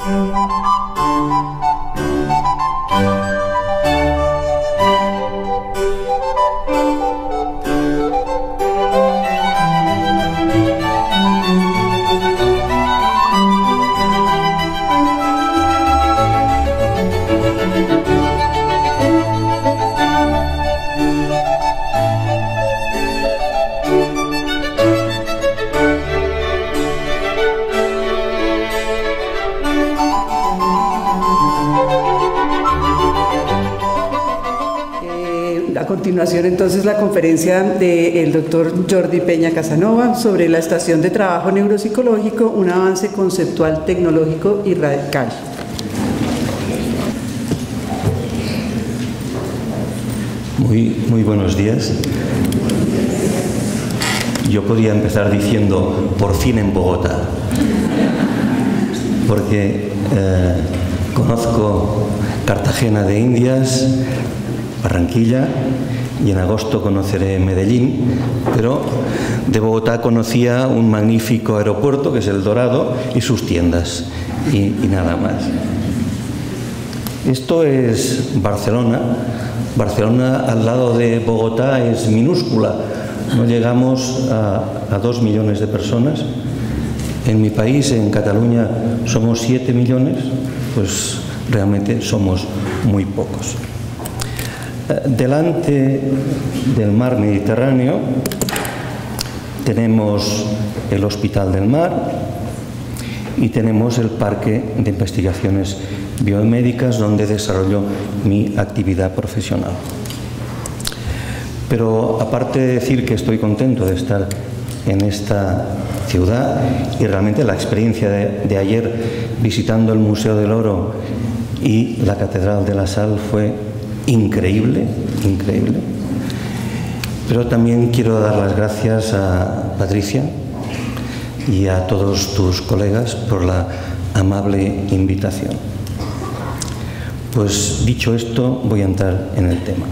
A continuación, entonces, la conferencia del doctor Jordi Peña Casanova sobre la estación de trabajo neuropsicológico, un avance conceptual, tecnológico y radical. Muy buenos días. Yo podría empezar diciendo, por fin en Bogotá, porque conozco Cartagena de Indias, Barranquilla, y en agosto conoceré Medellín, pero de Bogotá conocía un magnífico aeropuerto que es El Dorado y sus tiendas, y nada más. Esto es Barcelona. Barcelona al lado de Bogotá es minúscula, no llegamos a 2 millones de personas. En mi país, en Cataluña, somos 7 millones, pues realmente somos muy pocos. Delante del mar Mediterráneo tenemos el Hospital del Mar y tenemos el Parque de Investigaciones Biomédicas, donde desarrollo mi actividad profesional. Pero aparte de decir que estoy contento de estar en esta ciudad, y realmente la experiencia de ayer visitando el Museo del Oro y la Catedral de la Sal fue increíble, increíble. Pero también quiero dar las gracias a Patricia y a todos tus colegas por la amable invitación. Pues dicho esto, voy a entrar en el tema.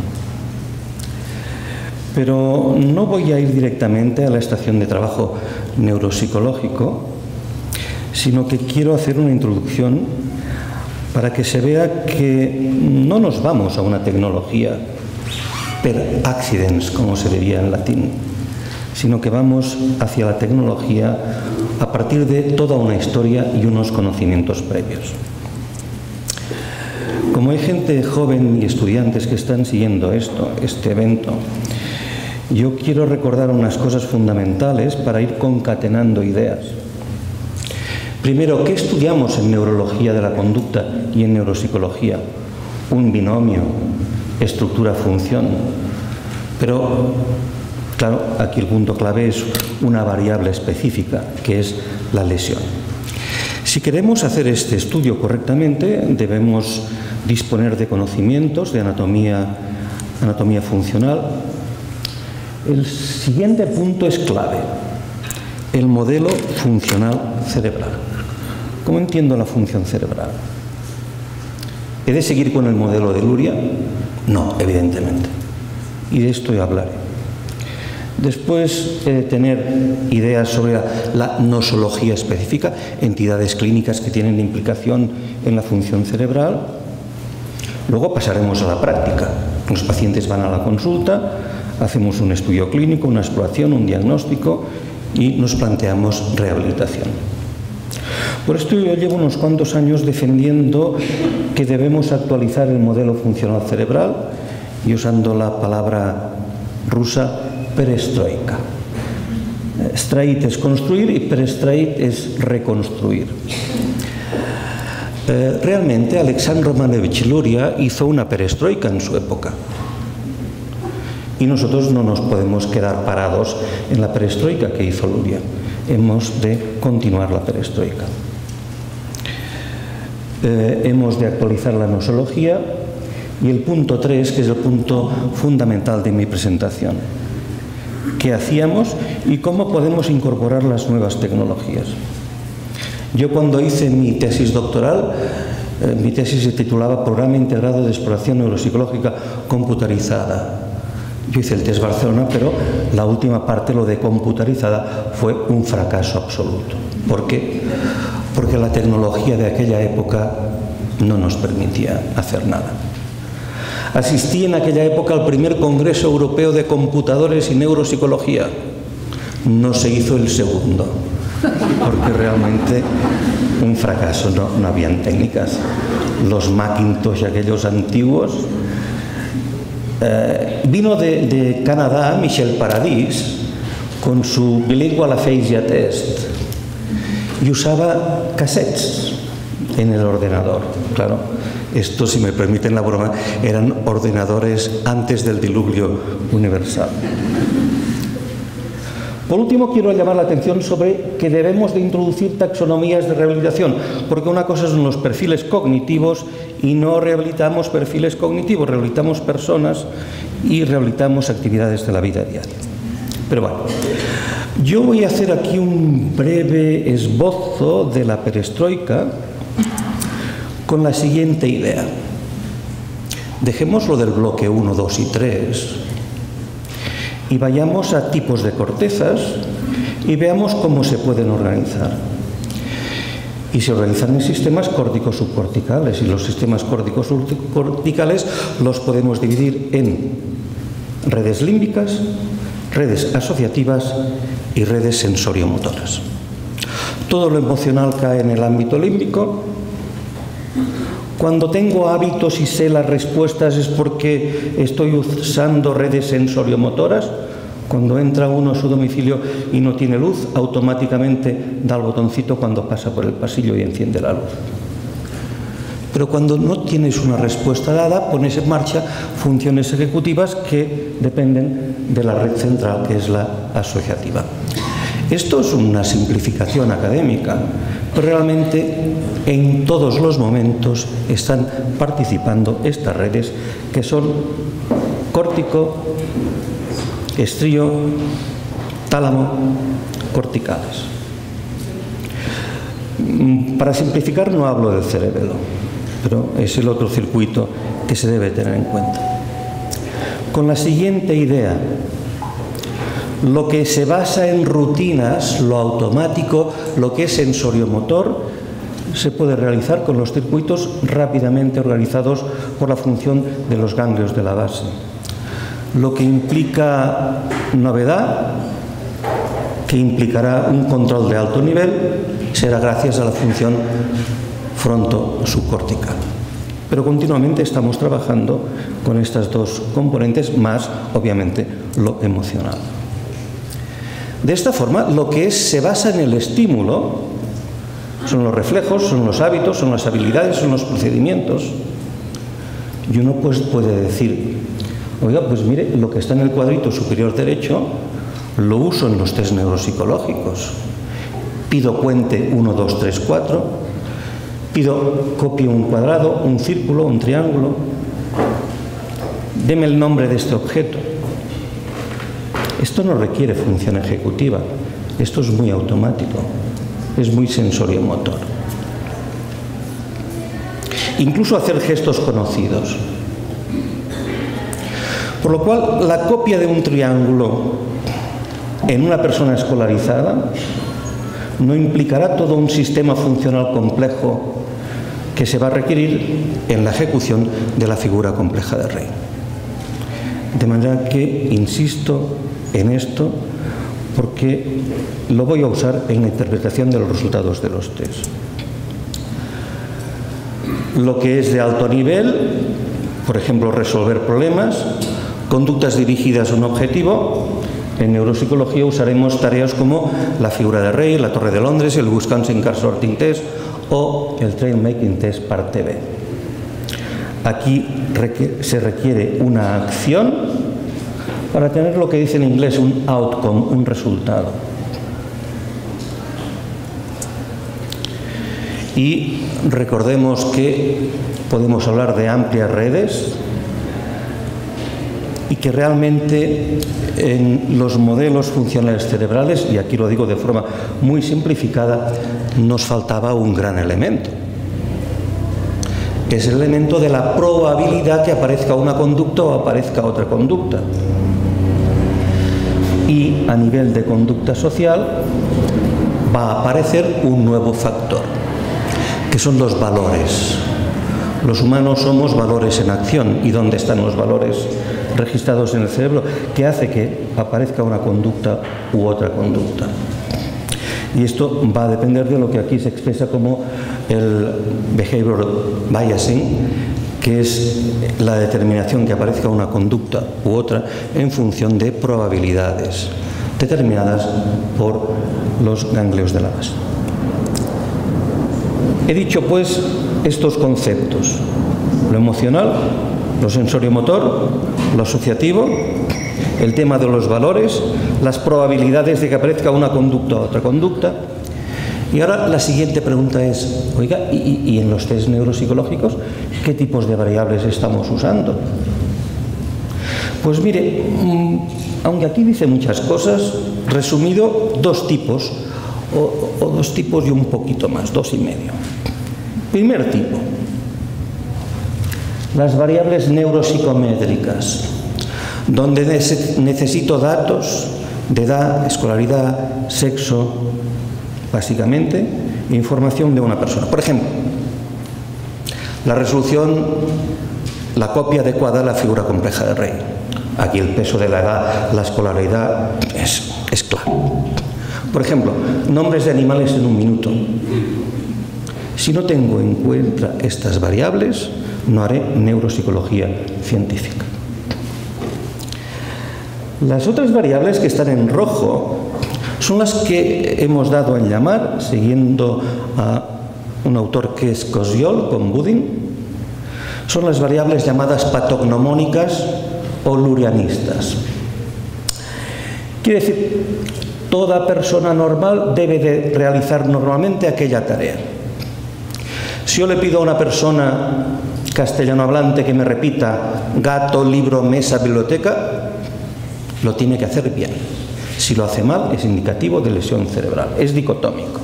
Pero no voy a ir directamente a la estación de trabajo neuropsicológico, sino que quiero hacer una introducción para que se vea que no nos vamos a una tecnología per accidens, como se diría en latín, sino que vamos hacia la tecnología a partir de toda una historia y unos conocimientos previos. Como hay gente joven y estudiantes que están siguiendo este evento, yo quiero recordar unas cosas fundamentales para ir concatenando ideas. Primero, ¿qué estudiamos en neurología de la conducta y en neuropsicología? Un binomio, estructura-función. Pero, claro, aquí el punto clave es una variable específica, que es la lesión. Si queremos hacer este estudio correctamente, debemos disponer de conocimientos de anatomía funcional. El siguiente punto es clave: el modelo funcional cerebral. ¿Cómo entiendo la función cerebral? ¿He de seguir con el modelo de Luria? No, evidentemente. Y de esto yo hablaré. Después he de tener ideas sobre la nosología específica, entidades clínicas que tienen implicación en la función cerebral. Luego pasaremos a la práctica. Los pacientes van a la consulta, hacemos un estudio clínico, una exploración, un diagnóstico y nos planteamos rehabilitación. Por esto yo llevo unos cuantos años defendiendo que debemos actualizar el modelo funcional cerebral y usando la palabra rusa perestroika. Streit es construir y perestreit es reconstruir. Realmente Alexandr Romanovich Luria hizo una perestroika en su época. Y nosotros no nos podemos quedar parados en la perestroika que hizo Luria. Hemos de continuar la perestroika. Hemos de actualizar la nosología y el punto 3, que es el punto fundamental de mi presentación. ¿Qué hacíamos y cómo podemos incorporar las nuevas tecnologías? Yo cuando hice mi tesis doctoral, mi tesis se titulaba Programa Integrado de Exploración Neuropsicológica Computarizada. Yo hice el test Barcelona, pero la última parte, lo de computarizada, fue un fracaso absoluto. ¿Por qué? Porque la tecnología de aquella época no nos permitía hacer nada. Asistí en aquella época al primer Congreso Europeo de Computadores y Neuropsicología. No se hizo el segundo, porque realmente un fracaso, no habían técnicas. Los Macintosh, aquellos antiguos. Vino de Canadá Michel Paradis con su Bilingual Aphasia Test y usaba cassettes en el ordenador. Claro, esto, si me permiten la broma, eran ordenadores antes del diluvio universal. Por último, quiero llamar la atención sobre que debemos de introducir taxonomías de rehabilitación, porque una cosa son los perfiles cognitivos y no rehabilitamos perfiles cognitivos, rehabilitamos personas y rehabilitamos actividades de la vida diaria. Pero bueno, yo voy a hacer aquí un breve esbozo de la perestroika con la siguiente idea. Dejemos lo del bloque 1, 2 y 3 y vayamos a tipos de cortezas y veamos cómo se pueden organizar. Y se organizan en sistemas córtico-subcorticales, y los sistemas córtico-subcorticales los podemos dividir en redes límbicas, redes asociativas y redes sensoriomotoras. Todo lo emocional cae en el ámbito límbico. Cuando tengo hábitos y sé las respuestas es porque estoy usando redes sensoriomotoras. Cuando entra uno a su domicilio y no tiene luz, automáticamente da el botoncito cuando pasa por el pasillo y enciende la luz. Pero cuando no tienes una respuesta dada, pones en marcha funciones ejecutivas que dependen de la red central, que es la asociativa. Esto es una simplificación académica, pero realmente en todos los momentos están participando estas redes que son córtico, estrío, tálamo, corticales. Para simplificar no hablo del cerebelo, pero es el otro circuito que se debe tener en cuenta. Con la siguiente idea: lo que se basa en rutinas, lo automático, lo que es sensoriomotor, se puede realizar con los circuitos rápidamente organizados por la función de los ganglios de la base. Lo que implica novedad, que implicará un control de alto nivel, será gracias a la función fronto-subcortical. Pero continuamente estamos trabajando con estas dos componentes, más obviamente lo emocional. De esta forma, lo que se basa en el estímulo son los reflejos, son los hábitos, son las habilidades, son los procedimientos. Y uno pues puede decir: oiga, pues mire, lo que está en el cuadrito superior derecho lo uso en los test neuropsicológicos. Pido cuente 1, 2, 3, 4. Pido copie un cuadrado, un círculo, un triángulo. Deme el nombre de este objeto. Esto no requiere función ejecutiva. Esto es muy automático. Es muy sensoriomotor. Incluso hacer gestos conocidos. Por lo cual, la copia de un triángulo en una persona escolarizada no implicará todo un sistema funcional complejo que se va a requerir en la ejecución de la figura compleja de Rey. De manera que insisto en esto porque lo voy a usar en la interpretación de los resultados de los test. Lo que es de alto nivel, por ejemplo, resolver problemas, conductas dirigidas a un objetivo. En neuropsicología usaremos tareas como la figura de Rey, la Torre de Londres, el Wisconsin Car Sorting Test o el Trail Making Test parte B. Aquí se requiere una acción para tener lo que dice en inglés un outcome, un resultado. Y recordemos que podemos hablar de amplias redes y que realmente en los modelos funcionales cerebrales, y aquí lo digo de forma muy simplificada, nos faltaba un gran elemento. Es el elemento de la probabilidad que aparezca una conducta o aparezca otra conducta. Y a nivel de conducta social, va a aparecer un nuevo factor, que son los valores. Los humanos somos valores en acción. ¿Y dónde están los valores registrados en el cerebro? Que hace que aparezca una conducta u otra conducta. Y esto va a depender de lo que aquí se expresa como el behavioral biasing, que es la determinación que aparezca una conducta u otra en función de probabilidades determinadas por los ganglios de la base. He dicho pues estos conceptos: lo emocional, lo sensoriomotor, lo asociativo, el tema de los valores, las probabilidades de que aparezca una conducta u otra conducta. Y ahora la siguiente pregunta es, oiga, ¿y en los test neuropsicológicos qué tipos de variables estamos usando? Pues mire, aunque aquí dice muchas cosas, resumido, dos tipos, o dos tipos y un poquito más, 2,5. Primer tipo, las variables neuropsicométricas, donde necesito datos de edad, escolaridad, sexo, básicamente, información de una persona. Por ejemplo, la resolución, la copia adecuada de la figura compleja de Rey. Aquí el peso de la edad, la escolaridad, es claro. Por ejemplo, nombres de animales en un minuto. Si no tengo en cuenta estas variables, no haré neuropsicología científica. Las otras variables que están en rojo son las que hemos dado en llamar, siguiendo a un autor que es Koziol con Budin, son las variables llamadas patognomónicas o lurianistas. Quiere decir, toda persona normal debe de realizar normalmente aquella tarea. Si yo le pido a una persona castellano hablante que me repita gato, libro, mesa, biblioteca, lo tiene que hacer bien. Si lo hace mal, es indicativo de lesión cerebral. Es dicotómico.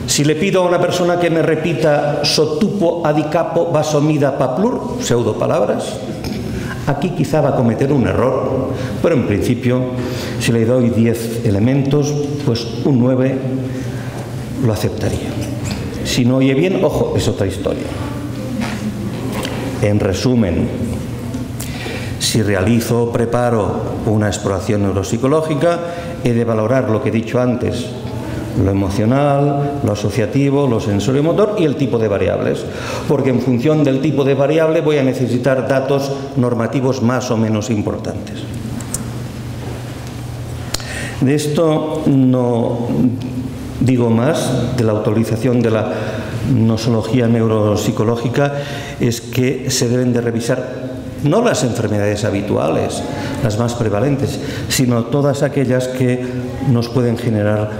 Si le pido a una persona que me repita sotupo, adicapo, vasomida, paplur, pseudopalabras, aquí quizá va a cometer un error, pero en principio, si le doy 10 elementos, pues un 9 lo aceptaría. Si no oye bien, ojo, es otra historia. En resumen, si realizo o preparo una exploración neuropsicológica, he de valorar lo que he dicho antes: lo emocional, lo asociativo, lo sensoriomotor y el tipo de variables, porque en función del tipo de variable voy a necesitar datos normativos más o menos importantes. De esto no digo más, de la autorización de la nosología neuropsicológica, es que se deben de revisar no las enfermedades habituales, las más prevalentes, sino todas aquellas que nos pueden generar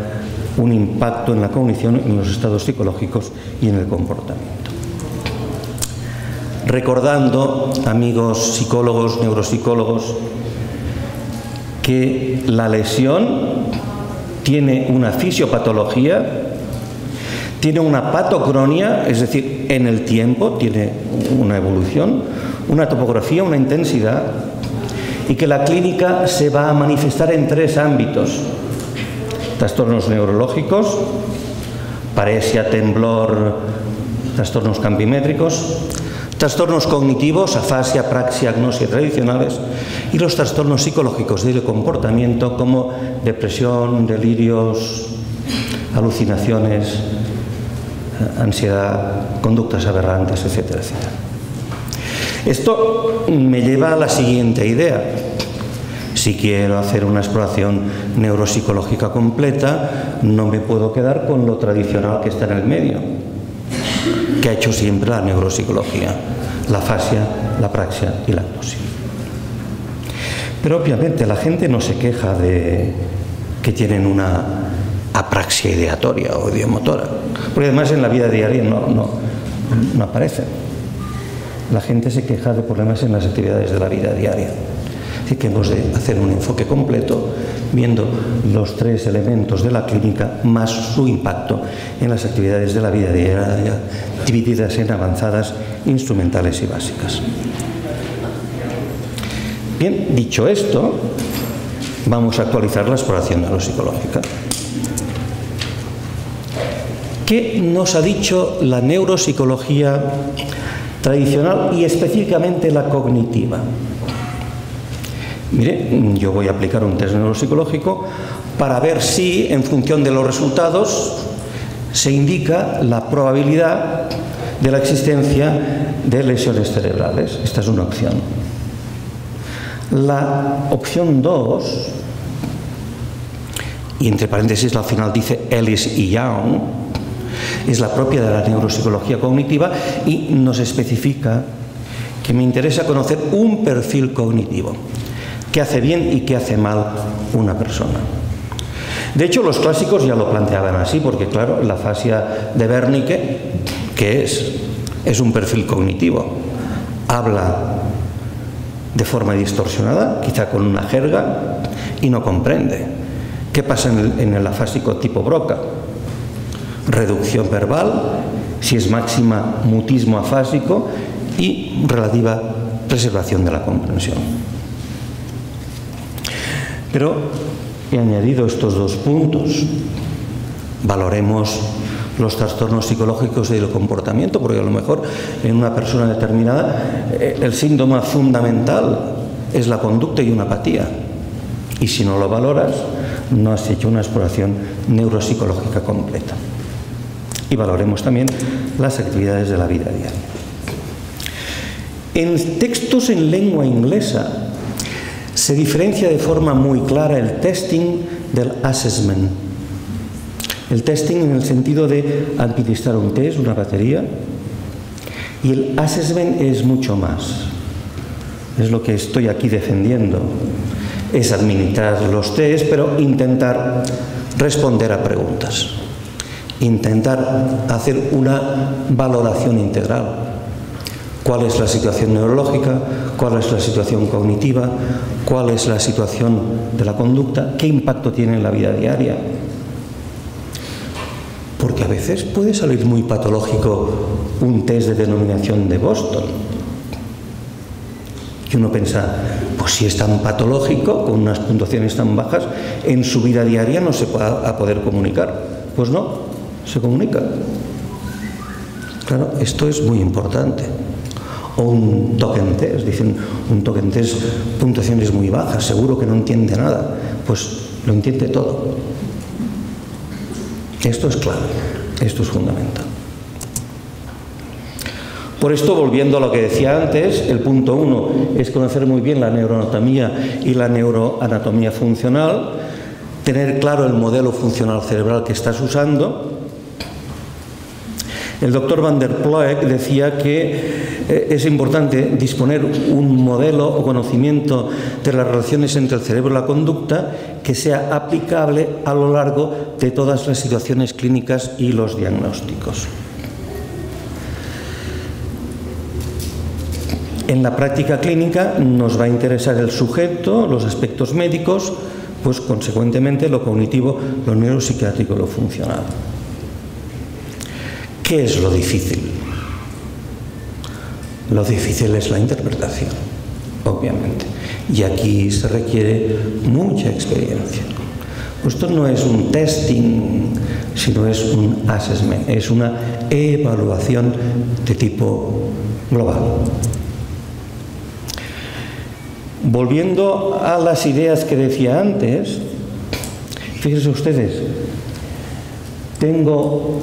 un impacto en la cognición, en los estados psicológicos y en el comportamiento. Recordando, amigos psicólogos, neuropsicólogos, que la lesión tiene una fisiopatología, tiene una patocronia, es decir, en el tiempo, tiene una evolución, una topografía, una intensidad, y que la clínica se va a manifestar en 3 ámbitos: trastornos neurológicos, paresia, temblor, trastornos campimétricos, trastornos cognitivos, afasia, apraxia, agnosia tradicionales, y los trastornos psicológicos del comportamiento como depresión, delirios, alucinaciones, ansiedad, conductas aberrantes, etcétera, etcétera. Esto me lleva a la siguiente idea. Si quiero hacer una exploración neuropsicológica completa, no me puedo quedar con lo tradicional que está en el medio, que ha hecho siempre la neuropsicología: la afasia, la apraxia y la agnosia. Pero obviamente la gente no se queja de que tienen una apraxia ideatoria o idiomotora, porque además en la vida diaria no aparecen. La gente se queja de problemas en las actividades de la vida diaria. Así que hemos de hacer un enfoque completo viendo los 3 elementos de la clínica más su impacto en las actividades de la vida diaria, divididas en avanzadas, instrumentales y básicas. Bien, dicho esto, vamos a actualizar la exploración neuropsicológica. ¿Qué nos ha dicho la neuropsicología tradicional y específicamente la cognitiva? Mire, yo voy a aplicar un test neuropsicológico para ver si, en función de los resultados, se indica la probabilidad de la existencia de lesiones cerebrales. Esta es una opción. La opción 2, y entre paréntesis al final dice Ellis y Young, es la propia de la neuropsicología cognitiva y nos especifica que me interesa conocer un perfil cognitivo, qué hace bien y qué hace mal una persona. De hecho, los clásicos ya lo planteaban así, porque claro, la afasia de Wernicke, ¿qué es? Es un perfil cognitivo. Habla de forma distorsionada, quizá con una jerga, y no comprende. ¿Qué pasa en el afásico tipo Broca? Reducción verbal, si es máxima, mutismo afásico y relativa preservación de la comprensión. Pero he añadido estos dos puntos. Valoremos los trastornos psicológicos y del comportamiento, porque a lo mejor en una persona determinada el síntoma fundamental es la conducta y una apatía. Y si no lo valoras, no has hecho una exploración neuropsicológica completa. Y valoremos también las actividades de la vida diaria. En textos en lengua inglesa se diferencia de forma muy clara el testing del assessment. El testing en el sentido de administrar un test, una batería, y el assessment es mucho más. Es lo que estoy aquí defendiendo. Es administrar los test, pero intentar responder a preguntas. Intentar hacer una valoración integral. ¿Cuál es la situación neurológica? ¿Cuál es la situación cognitiva? ¿Cuál es la situación de la conducta? ¿Qué impacto tiene en la vida diaria? Porque a veces puede salir muy patológico un test de denominación de Boston. Y uno piensa, pues si es tan patológico, con unas puntuaciones tan bajas, en su vida diaria no se va a poder comunicar. Pues no, se comunica. Claro, esto es muy importante. O un token test, dicen, un token test, puntuaciones muy bajas, seguro que no entiende nada. Pues lo entiende todo. Esto es clave, esto es fundamental. Por esto, volviendo a lo que decía antes, el punto 1 es conocer muy bien la neuroanatomía y la neuroanatomía funcional, tener claro el modelo funcional cerebral que estás usando. El doctor Van der Ploeg decía que es importante disponer un modelo o conocimiento de las relaciones entre el cerebro y la conducta que sea aplicable a lo largo de todas las situaciones clínicas y los diagnósticos. En la práctica clínica nos va a interesar el sujeto, los aspectos médicos, pues consecuentemente lo cognitivo, lo neuropsiquiátrico, lo funcional. ¿Qué es lo difícil? Lo difícil es la interpretación, obviamente. Y aquí se requiere mucha experiencia. Esto no es un testing, sino es un assessment, es una evaluación de tipo global. Volviendo a las ideas que decía antes, fíjense ustedes, tengo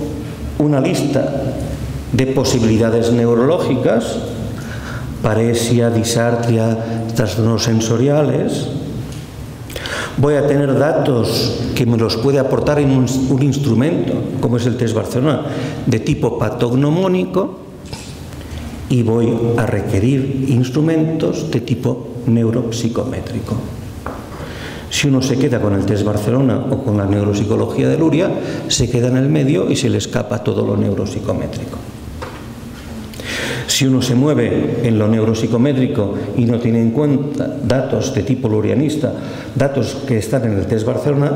una lista de posibilidades neurológicas, paresia, disartria, trastornos sensoriales. Voy a tener datos que me los puede aportar en un instrumento, como es el test Barcelona, de tipo patognomónico, y voy a requerir instrumentos de tipo neuropsicométrico. Si uno se queda con el test Barcelona o con la neuropsicología de Luria, se queda en el medio y se le escapa todo lo neuropsicométrico. Si uno se mueve en lo neuropsicométrico y no tiene en cuenta datos de tipo lurianista, datos que están en el test Barcelona,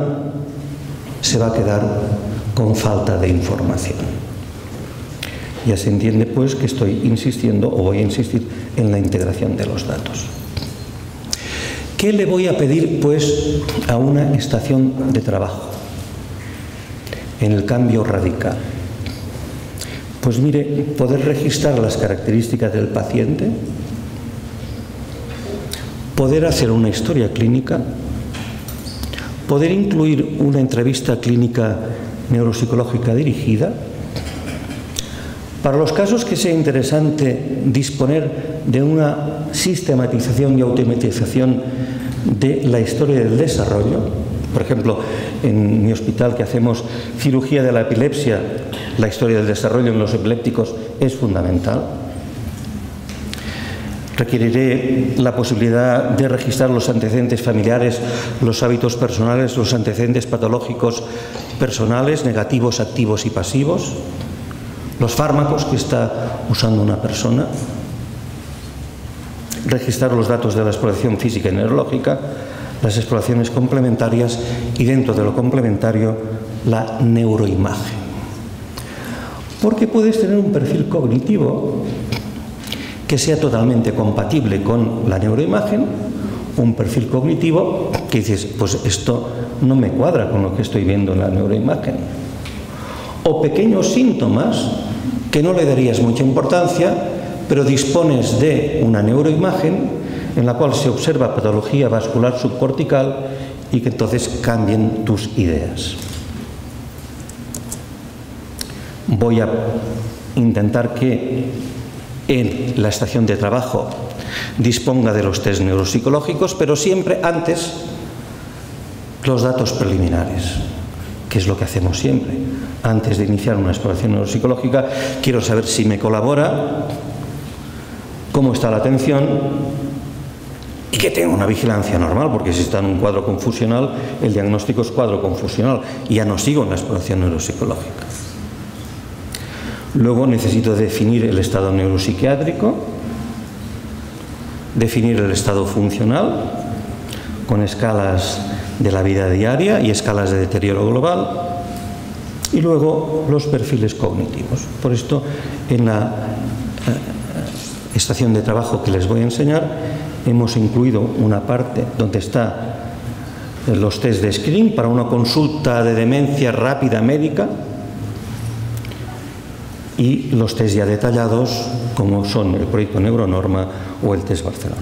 se va a quedar con falta de información. Ya se entiende pues que estoy insistiendo o voy a insistir en la integración de los datos. ¿Qué le voy a pedir, pues, a una estación de trabajo en el cambio radical? Pues mire, poder registrar las características del paciente, poder hacer una historia clínica, poder incluir una entrevista clínica neuropsicológica dirigida. Para los casos que sea interesante disponer de una sistematización y automatización de la historia del desarrollo, por ejemplo, en mi hospital que hacemos cirugía de la epilepsia, la historia del desarrollo en los epilépticos es fundamental. Requeriré la posibilidad de registrar los antecedentes familiares, los hábitos personales, los antecedentes patológicos personales, negativos, activos y pasivos, los fármacos que está usando una persona, registrar los datos de la exploración física y neurológica, las exploraciones complementarias y, dentro de lo complementario, la neuroimagen. Porque puedes tener un perfil cognitivo que sea totalmente compatible con la neuroimagen, un perfil cognitivo que dices, pues esto no me cuadra con lo que estoy viendo en la neuroimagen. O pequeños síntomas que no le darías mucha importancia, pero dispones de una neuroimagen en la cual se observa patología vascular subcortical y que entonces cambien tus ideas. Voy a intentar que en la estación de trabajo disponga de los test neuropsicológicos, pero siempre antes los datos preliminares, que es lo que hacemos siempre. Antes de iniciar una exploración neuropsicológica, quiero saber si me colabora, cómo está la atención y que tenga una vigilancia normal, porque si está en un cuadro confusional, el diagnóstico es cuadro confusional y ya no sigo en la exploración neuropsicológica. Luego necesito definir el estado neuropsiquiátrico, definir el estado funcional con escalas de la vida diaria y escalas de deterioro global, y luego los perfiles cognitivos. Por esto, en la estación de trabajo que les voy a enseñar, hemos incluido una parte donde está los test de screening para una consulta de demencia rápida médica, y los test ya detallados, como son el proyecto Neuronorma o el test Barcelona.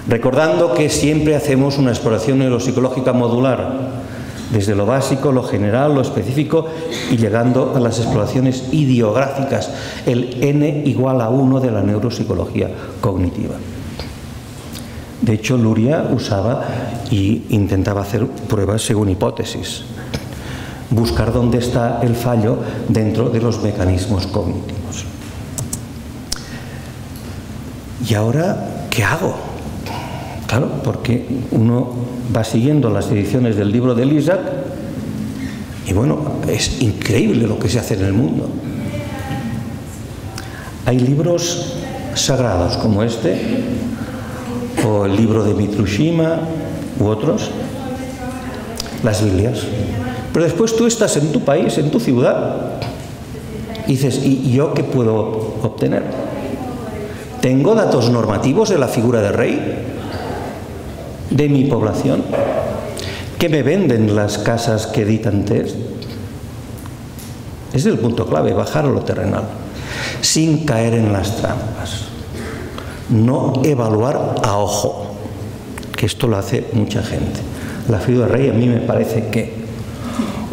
Recordando que siempre hacemos una exploración neuropsicológica modular, desde lo básico, lo general, lo específico y llegando a las exploraciones ideográficas, el N igual a 1 de la neuropsicología cognitiva. De hecho, Luria usaba e intentaba hacer pruebas según hipótesis, buscar dónde está el fallo dentro de los mecanismos cognitivos. ¿Y ahora qué hago? Claro, porque uno va siguiendo las ediciones del libro de Isaac y bueno, es increíble lo que se hace en el mundo. Hay libros sagrados como este, o el libro de Mitsushima u otros, las Biblias. Pero después tú estás en tu país, en tu ciudad, y dices, ¿y yo qué puedo obtener? ¿Tengo datos normativos de la figura de rey de mi población? ¿Qué me venden las casas que editan test? Ese es el punto clave, bajar a lo terrenal, sin caer en las trampas. No evaluar a ojo, que esto lo hace mucha gente. La figura de rey a mí me parece que...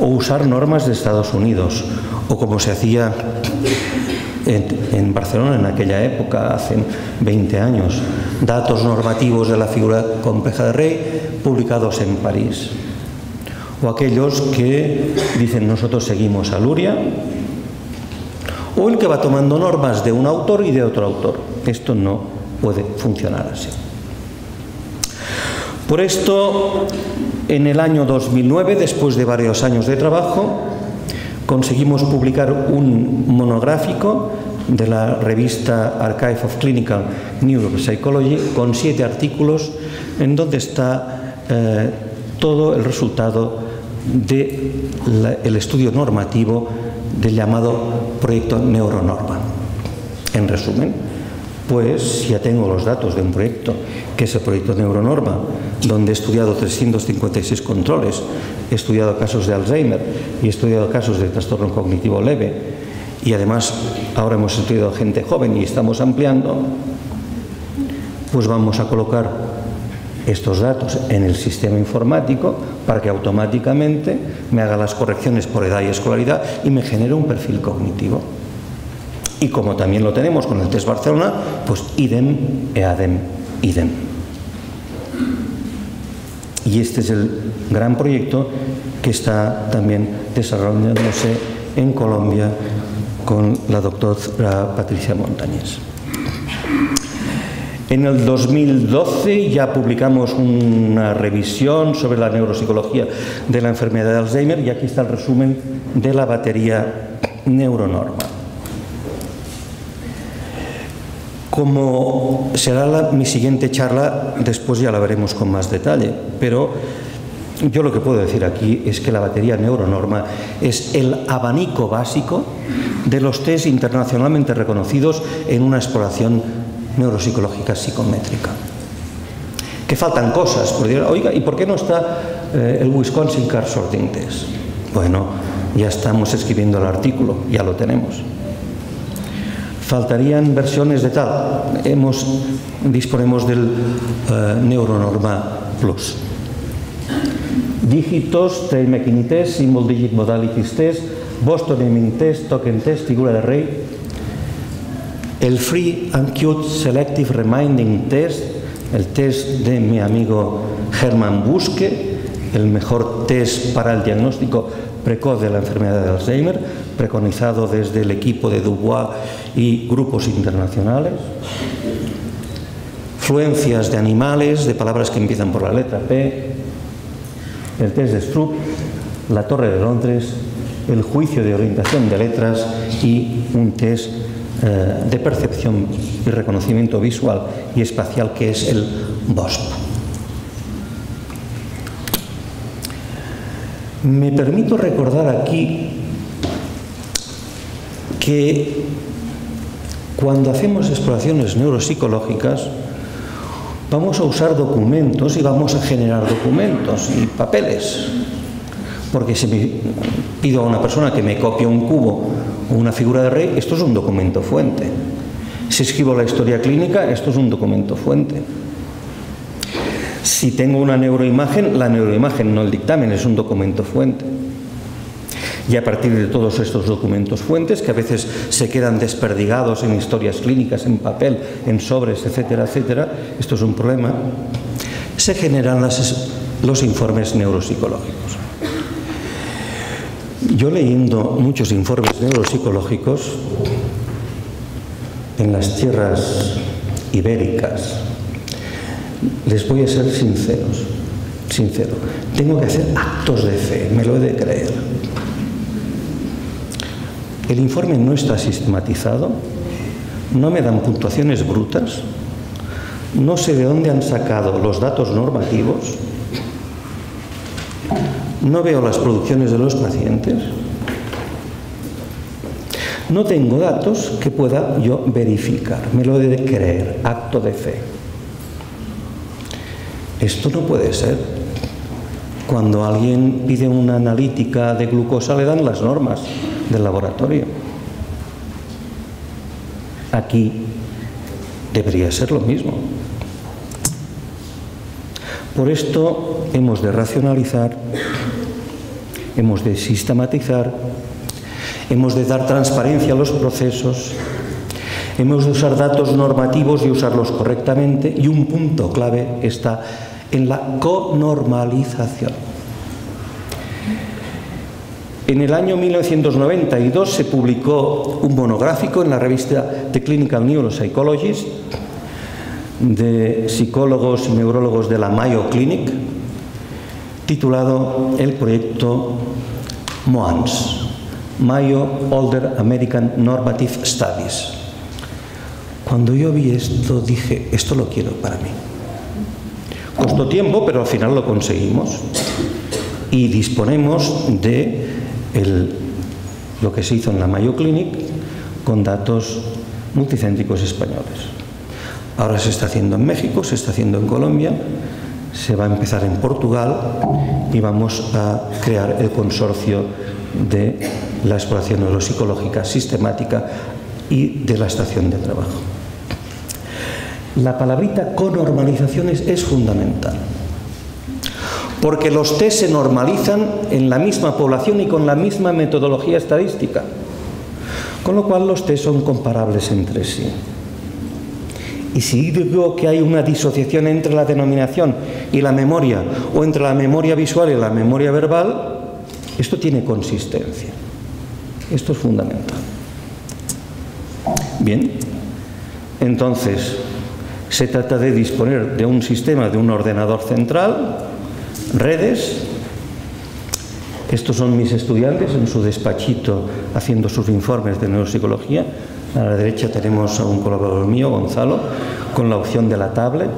O usar normas de Estados Unidos, o como se hacía en Barcelona en aquella época, hace 20 años, datos normativos de la figura compleja de rey publicados en París. O aquellos que dicen nosotros seguimos a Luria, o el que va tomando normas de un autor y de otro autor. Esto no puede funcionar así. Por esto, en el año 2009, después de varios años de trabajo, conseguimos publicar un monográfico de la revista Archive of Clinical Neuropsychology con 7 artículos en donde está todo el resultado del estudio normativo del llamado proyecto Neuronorma. En resumen, Pues ya tengo los datos de un proyecto, que es el proyecto Neuronorma, donde he estudiado 356 controles, he estudiado casos de Alzheimer y he estudiado casos de trastorno cognitivo leve, y además ahora hemos estudiado gente joven y estamos ampliando. Pues vamos a colocar estos datos en el sistema informático para que automáticamente me haga las correcciones por edad y escolaridad y me genere un perfil cognitivo. Y como también lo tenemos con el test Barcelona, pues idem, eadem, idem. Y este es el gran proyecto que está también desarrollándose en Colombia con la doctora Patricia Montañés. En el 2012 ya publicamos una revisión sobre la neuropsicología de la enfermedad de Alzheimer, y aquí está el resumen de la batería Neuronorma. Como será mi siguiente charla, después ya la veremos con más detalle, pero yo lo que puedo decir aquí es que la batería Neuronorma es el abanico básico de los test internacionalmente reconocidos en una exploración neuropsicológica psicométrica. Que faltan cosas, por decir, oiga, ¿y por qué no está el Wisconsin Car Sorting Test? Bueno, ya estamos escribiendo el artículo, ya lo tenemos. Faltarían versiones de tal. Disponemos del Neuronorma Plus. Dígitos, Trail Making Test, Symbol Digit Modalities Test, Boston Naming Test, Token Test, Figura de Rey, el Free and Cute Selective Reminding Test, el test de mi amigo Hermann Buske, el mejor test para el diagnóstico precoz de la enfermedad de Alzheimer, preconizado desde el equipo de Dubois y grupos internacionales. Fluencias de animales, de palabras que empiezan por la letra P, el test de Stroop, la Torre de Londres, el juicio de orientación de letras y un test de percepción y reconocimiento visual y espacial, que es el BOSP. Me permito recordar aquí que cuando hacemos exploraciones neuropsicológicas vamos a usar documentos y vamos a generar documentos y papeles. Porque si me pido a una persona que me copie un cubo o una figura de rey, esto es un documento fuente. Si escribo la historia clínica, esto es un documento fuente. Si tengo una neuroimagen, la neuroimagen, no el dictamen, es un documento fuente. Y a partir de todos estos documentos fuentes, que a veces se quedan desperdigados en historias clínicas, en papel, en sobres, etcétera, etcétera, esto es un problema, se generan los informes neuropsicológicos. Yo, leyendo muchos informes neuropsicológicos en las tierras ibéricas, les voy a ser sincero. Tengo que hacer actos de fe, me lo he de creer. El informe no está sistematizado, no me dan puntuaciones brutas, no sé de dónde han sacado los datos normativos, no veo las producciones de los pacientes, no tengo datos que pueda yo verificar, me lo he de creer, acto de fe. Esto no puede ser. Cuando alguien pide una analítica de glucosa le dan las normas del laboratorio. Aquí debería ser lo mismo. Por esto hemos de racionalizar, hemos de sistematizar, hemos de dar transparencia a los procesos, hemos de usar datos normativos y usarlos correctamente, y un punto clave está en la conormalización. En el año 1992 se publicó un monográfico en la revista The Clinical Neuropsychologist de psicólogos y neurólogos de la Mayo Clinic, titulado el proyecto MOANS, Mayo Older American Normative Studies. Cuando yo vi esto dije, esto lo quiero para mí. Costó tiempo, pero al final lo conseguimos y disponemos de lo que se hizo en la Mayo Clinic con datos multicéntricos españoles. Ahora se está haciendo en México, se está haciendo en Colombia, se va a empezar en Portugal y vamos a crear el consorcio de la exploración neuropsicológica sistemática y de la estación de trabajo. La palabrita conormalización es fundamental, porque los test se normalizan en la misma población y con la misma metodología estadística, con lo cual los test son comparables entre sí. Y si digo que hay una disociación entre la denominación y la memoria, o entre la memoria visual y la memoria verbal, esto tiene consistencia. Esto es fundamental. Bien, entonces se trata de disponer de un sistema, de un ordenador central, redes. Estos son mis estudiantes en su despachito haciendo sus informes de neuropsicología. A la derecha tenemos a un colaborador mío, Gonzalo, con la opción de la tablet,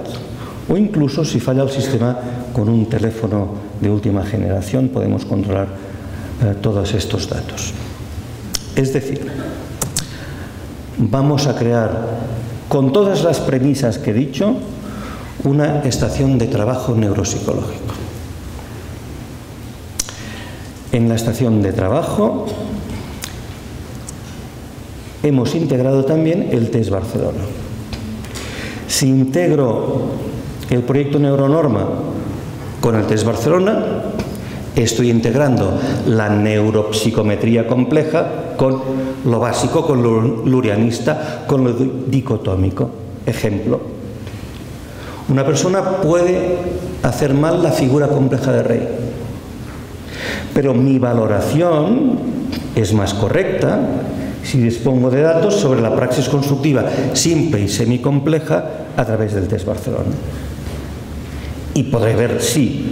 o incluso si falla el sistema con un teléfono de última generación podemos controlar todos estos datos. Es decir, vamos a crear, con todas las premisas que he dicho, una estación de trabajo neuropsicológico. En la estación de trabajo hemos integrado también el test Barcelona. Si integro el proyecto Neuronorma con el test Barcelona, estoy integrando la neuropsicometría compleja con lo básico, con lo lurianista, con lo dicotómico. Ejemplo, una persona puede hacer mal la figura compleja de Rey, pero mi valoración es más correcta si dispongo de datos sobre la praxis constructiva simple y semicompleja a través del test Barcelona. Y podré ver si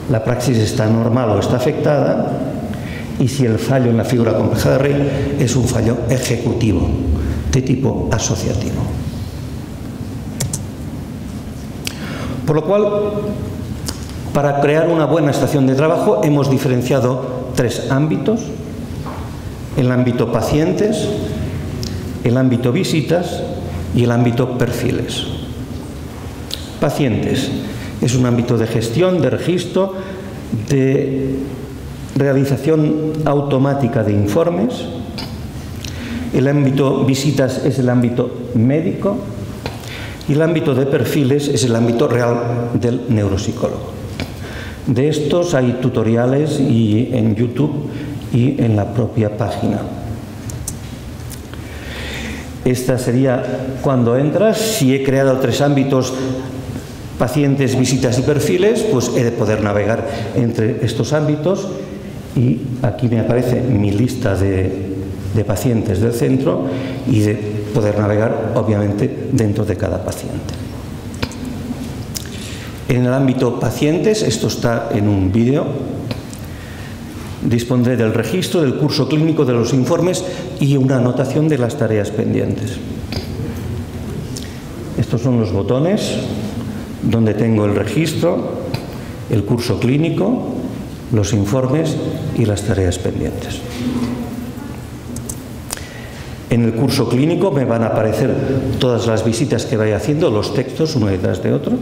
la praxis está normal o está afectada y si el fallo en la figura compleja de Rey es un fallo ejecutivo de tipo asociativo. Por lo cual, para crear una buena estación de trabajo hemos diferenciado tres ámbitos: el ámbito pacientes, el ámbito visitas y el ámbito perfiles. Pacientes es un ámbito de gestión, de registro, de realización automática de informes. El ámbito visitas es el ámbito médico y el ámbito de perfiles es el ámbito real del neuropsicólogo. De estos hay tutoriales y en YouTube y en la propia página. Esta sería cuando entras. Si he creado tres ámbitos, pacientes, visitas y perfiles, pues he de poder navegar entre estos ámbitos y aquí me aparece mi lista de pacientes del centro y de poder navegar obviamente dentro de cada paciente. En el ámbito pacientes, esto está en un vídeo, dispondré del registro, del curso clínico, de los informes y una anotación de las tareas pendientes. Estos son los botones donde tengo el registro, el curso clínico, los informes y las tareas pendientes. En el curso clínico me van a aparecer todas las visitas que vaya haciendo, los textos uno detrás de otro.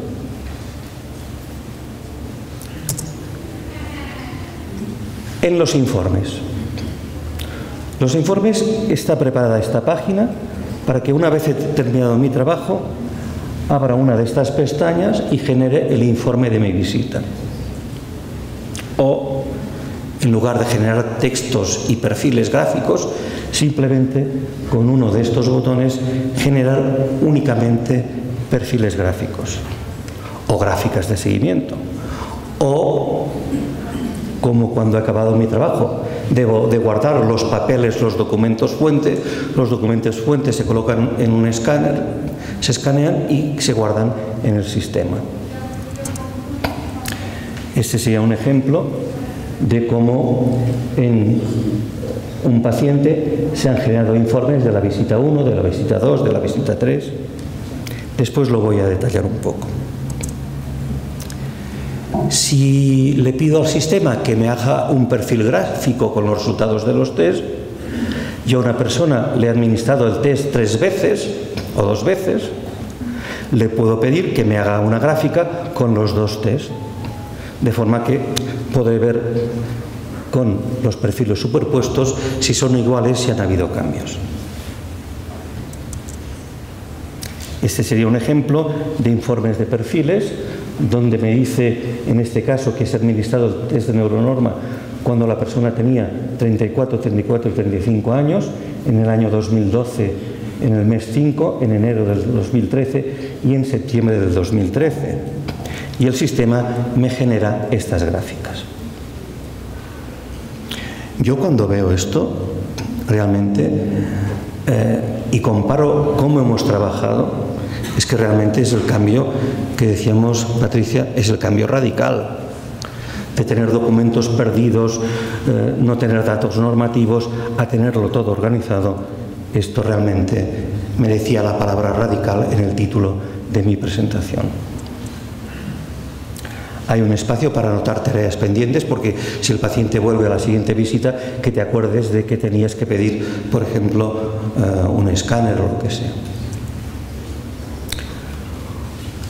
En los informes. Los informes, está preparada esta página para que una vez he terminado mi trabajo, abra una de estas pestañas y genere el informe de mi visita. O, en lugar de generar textos y perfiles gráficos, simplemente con uno de estos botones generar únicamente perfiles gráficos o gráficas de seguimiento. O, como cuando he acabado mi trabajo, debo de guardar los papeles, los documentos fuente. Los documentos fuente se colocan en un escáner, se escanean y se guardan en el sistema. Este sería un ejemplo de cómo en un paciente se han generado informes de la visita 1, de la visita 2, de la visita 3. Después lo voy a detallar un poco. Si le pido al sistema que me haga un perfil gráfico con los resultados de los test, yo a una persona le he administrado el test 3 veces o 2 veces, Le puedo pedir que me haga una gráfica con los dos test, de forma que podré ver con los perfiles superpuestos si son iguales, si han habido cambios. Este sería un ejemplo de informes de perfiles, donde me dice, en este caso, que se ha administrado el test de neuronorma cuando la persona tenía 34, 34 y 35 años, en el año 2012, en el mes 5, en enero del 2013 y en septiembre del 2013. Y el sistema me genera estas gráficas. Yo cuando veo esto, realmente, y comparo cómo hemos trabajado, es que realmente es el cambio que decíamos, Patricia, es el cambio radical. De tener documentos perdidos, no tener datos normativos, a tenerlo todo organizado. Esto realmente merecía la palabra radical en el título de mi presentación. Hay un espacio para anotar tareas pendientes, porque si el paciente vuelve a la siguiente visita, que te acuerdes de que tenías que pedir, por ejemplo, un escáner o lo que sea.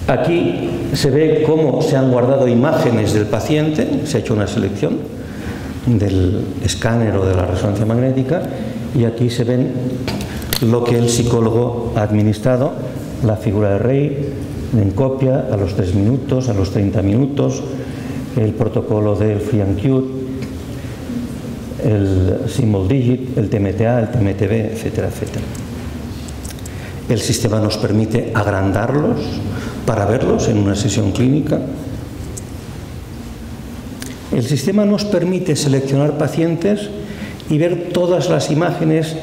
Aquí se ve cómo se han guardado imágenes del paciente, se ha hecho una selección del escáner o de la resonancia magnética, y aquí se ven lo que el psicólogo ha administrado, la figura de Rey, en copia, a los 3 minutos, a los 30 minutos, el protocolo del Free and Cute, el Symbol Digit, el TMTA, el TMTB, etcétera, etcétera. El sistema nos permite agrandarlos para verlos en una sesión clínica. El sistema nos permite seleccionar pacientes y ver todas las imágenes.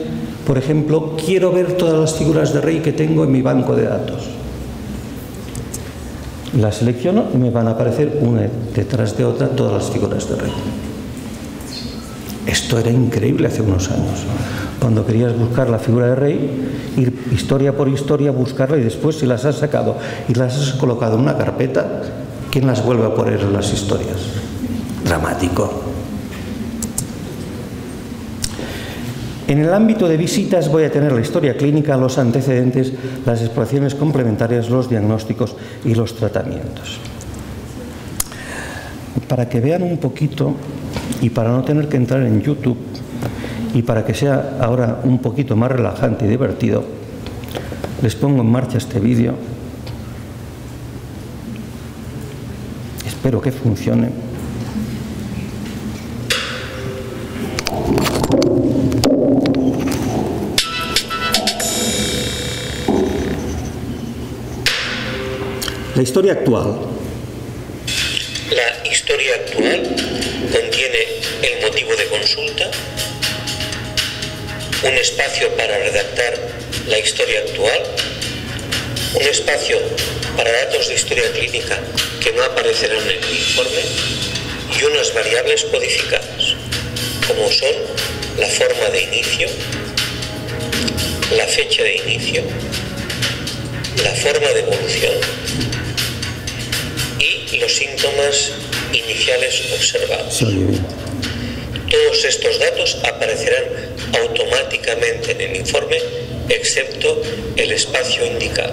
Por ejemplo, quiero ver todas las figuras de Rey que tengo en mi banco de datos. Las selecciono y me van a aparecer una detrás de otra todas las figuras de Rey. Esto era increíble hace unos años. Cuando querías buscar la figura de Rey, ir historia por historia, buscarla, y después, si las has sacado y las has colocado en una carpeta, ¿quién las vuelve a poner en las historias? Dramático. En el ámbito de visitas voy a tener la historia clínica, los antecedentes, las exploraciones complementarias, los diagnósticos y los tratamientos. Para que vean un poquito, y para no tener que entrar en YouTube, y para que sea ahora un poquito más relajante y divertido, les pongo en marcha este vídeo. Espero que funcione. La historia actual. La historia actual contiene el motivo de consulta, un espacio para redactar la historia actual, un espacio para datos de historia clínica que no aparecerán en el informe y unas variables codificadas, como son la forma de inicio, la fecha de inicio, la forma de evolución y los síntomas iniciales observados. Todos estos datos aparecerán automáticamente en el informe, excepto el espacio indicado.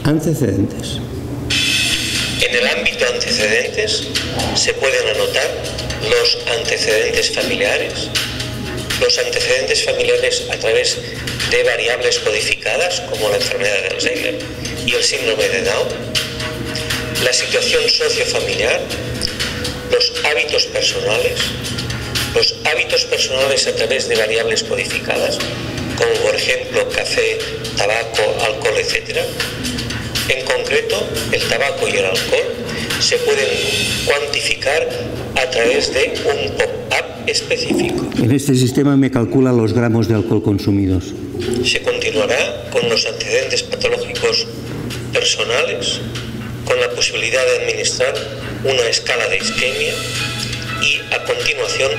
Antecedentes. En el ámbito antecedentes se pueden anotar los antecedentes familiares a través de variables codificadas como la enfermedad de Alzheimer y el síndrome de Down, la situación sociofamiliar, los hábitos personales a través de variables codificadas, como por ejemplo café, tabaco, alcohol, etc. En concreto, el tabaco y el alcohol se pueden cuantificar a través de un pop-up específico. En este sistema me calcula los gramos de alcohol consumidos. Se continuará con los antecedentes patológicos personales, con la posibilidad de administrar una escala de isquemia, y a continuación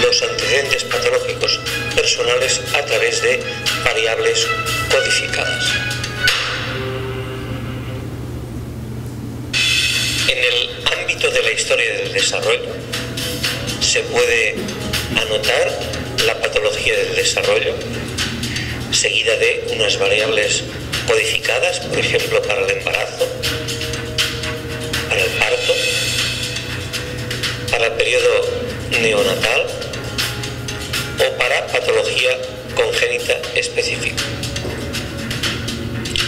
los antecedentes patológicos personales a través de variables codificadas. En el ámbito de la historia del desarrollo se puede anotar la patología del desarrollo, seguida de unas variables codificadas, por ejemplo, para el embarazo, para el parto, para el periodo neonatal o para patología congénita específica.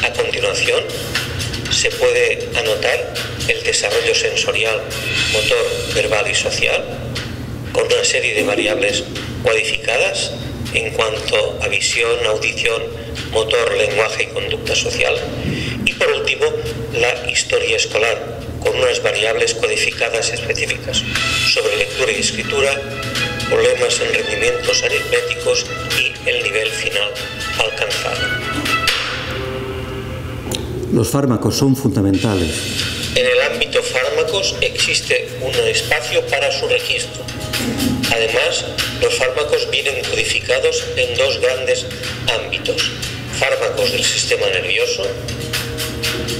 A continuación, se puede anotar el desarrollo sensorial, motor, verbal y social, con una serie de variables codificadas en cuanto a visión, audición, motor, lenguaje y conducta social. Y por último, la historia escolar, con unas variables codificadas específicas sobre lectura y escritura, problemas en rendimientos aritméticos y el nivel final alcanzado. Los fármacos son fundamentales. En el ámbito fármacos existe un espacio para su registro. Además, los fármacos vienen codificados en dos grandes ámbitos: fármacos del sistema nervioso,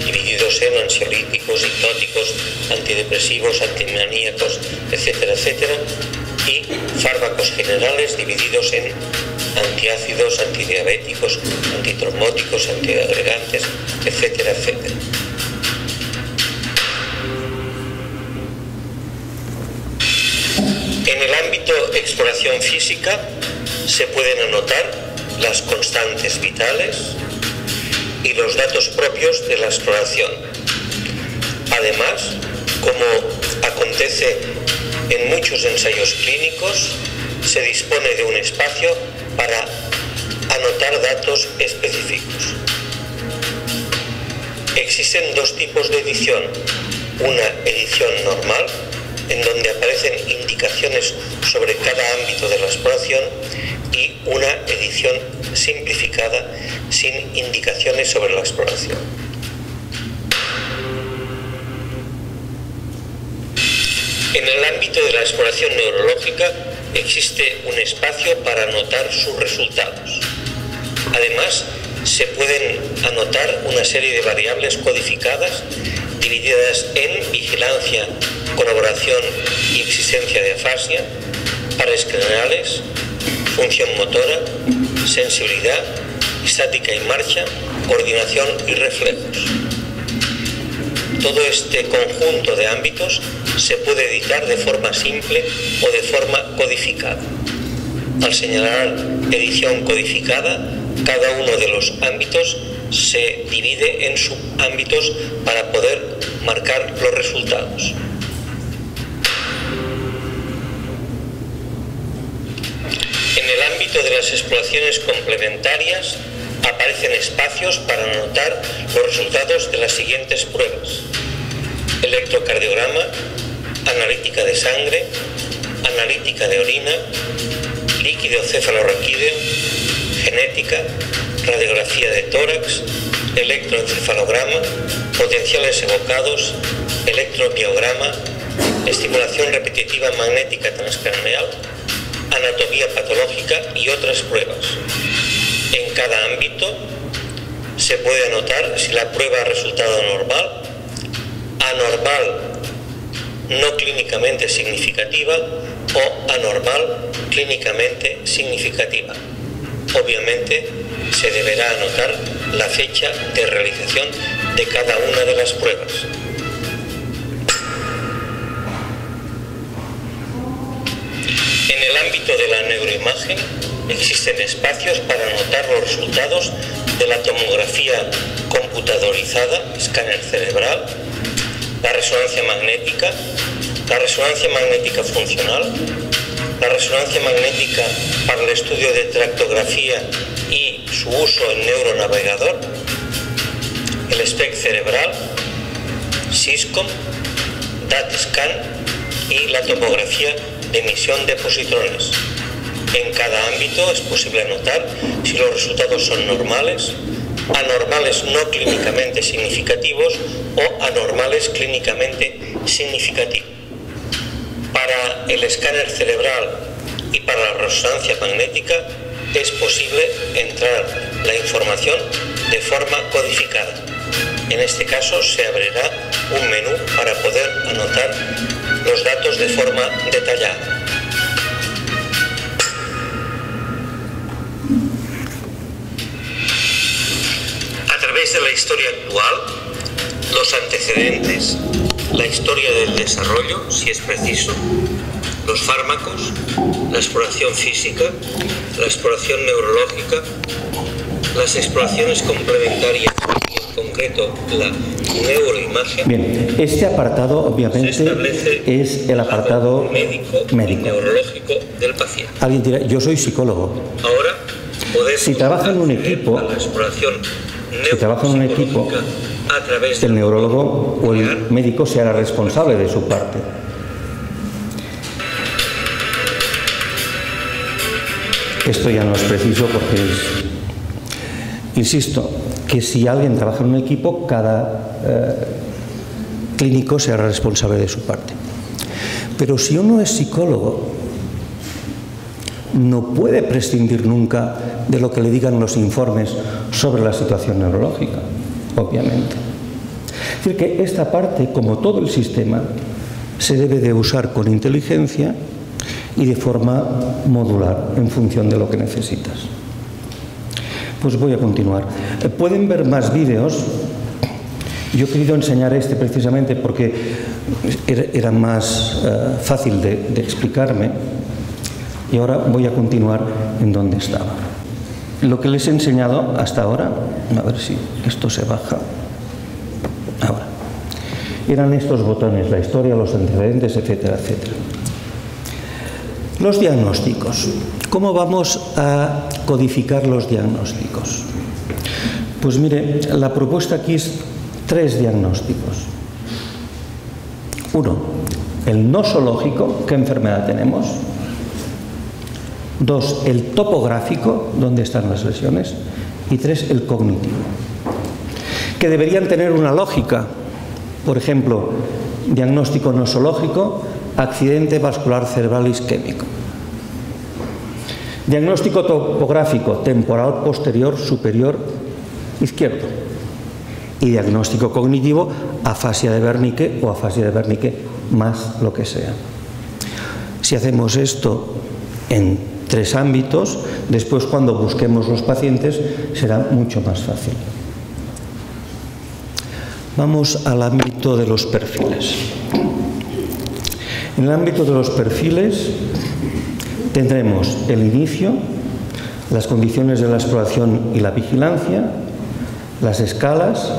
divididos en ansiolíticos, hipnóticos, antidepresivos, antimaníacos, etcétera, etcétera, y fármacos generales divididos en antiácidos, antidiabéticos, antitrombóticos, antiagregantes, etcétera, etcétera. En el ámbito de exploración física se pueden anotar las constantes vitales y los datos propios de la exploración. Además, como acontece en muchos ensayos clínicos, se dispone de un espacio para anotar datos específicos. Existen dos tipos de edición: una edición normal, en donde aparecen indicaciones sobre cada ámbito de la exploración, y una edición simplificada sin indicaciones sobre la exploración. En el ámbito de la exploración neurológica existe un espacio para anotar sus resultados. Además, se pueden anotar una serie de variables codificadas divididas en vigilancia, colaboración y existencia de afasia, pares craneales, función motora, sensibilidad, estática y marcha, coordinación y reflejos. Todo este conjunto de ámbitos se puede editar de forma simple o de forma codificada. Al señalar edición codificada, cada uno de los ámbitos se divide en subámbitos para poder marcar los resultados. En el ámbito de las exploraciones complementarias aparecen espacios para anotar los resultados de las siguientes pruebas: electrocardiograma, analítica de sangre, analítica de orina, líquido cefalorraquídeo, genética, radiografía de tórax, electroencefalograma, potenciales evocados, electromiograma, estimulación repetitiva magnética transcraneal, anatomía patológica y otras pruebas. En cada ámbito se puede anotar si la prueba ha resultado normal, anormal, no clínicamente significativa o anormal, clínicamente significativa. Obviamente se deberá anotar la fecha de realización de cada una de las pruebas. En el ámbito de la neuroimagen existen espacios para anotar los resultados de la tomografía computadorizada, escáner cerebral, la resonancia magnética funcional, la resonancia magnética para el estudio de tractografía y su uso en neuronavegador, el SPECT cerebral, SYSCOM, DAT-SCAN y la tomografía de emisión de positrones. En cada ámbito es posible anotar si los resultados son normales, anormales no clínicamente significativos o anormales clínicamente significativos. Para el escáner cerebral y para la resonancia magnética es posible entrar la información de forma codificada. En este caso se abrirá un menú para poder anotar los datos de forma detallada. historia actual, los antecedentes, la historia del desarrollo, si es preciso, los fármacos, la exploración física, la exploración neurológica, las exploraciones complementarias y en concreto la neuroimagen. Bien, este apartado obviamente es el apartado médico. Neurológico del paciente. Alguien dirá, yo soy psicólogo. Ahora podemos si trabaja en un equipo, el neurólogo o el médico se hará responsable de su parte. Esto ya no es preciso porque es... Insisto, que si alguien trabaja en un equipo, cada clínico se hará responsable de su parte. Pero si uno es psicólogo, no puede prescindir nunca de lo que le digan los informes sobre la situación neurológica, obviamente. Es decir, que esta parte, como todo el sistema, se debe de usar con inteligencia y de forma modular, en función de lo que necesitas. Pues voy a continuar. Pueden ver más vídeos. Yo he querido enseñar este precisamente porque era más fácil de explicarme. Y ahora voy a continuar en donde estaba. Lo que les he enseñado hasta ahora, a ver si esto se baja. Ahora. Eran estos botones, la historia, los antecedentes, etcétera, etcétera. Los diagnósticos. ¿Cómo vamos a codificar los diagnósticos? Pues mire, la propuesta aquí es 3 diagnósticos. 1, el nosológico, ¿qué enfermedad tenemos? 2, el topográfico, ¿dónde están las lesiones? Y 3, el cognitivo. Que deberían tener una lógica. Por ejemplo, diagnóstico nosológico, accidente vascular cerebral isquémico. Diagnóstico topográfico, temporal posterior superior izquierdo. Y diagnóstico cognitivo, afasia de Wernicke o afasia de Wernicke más lo que sea. Si hacemos esto en 3 ámbitos, después cuando busquemos los pacientes será mucho más fácil. Vamos al ámbito de los perfiles. En el ámbito de los perfiles tendremos el inicio, las condiciones de la exploración y la vigilancia, las escalas,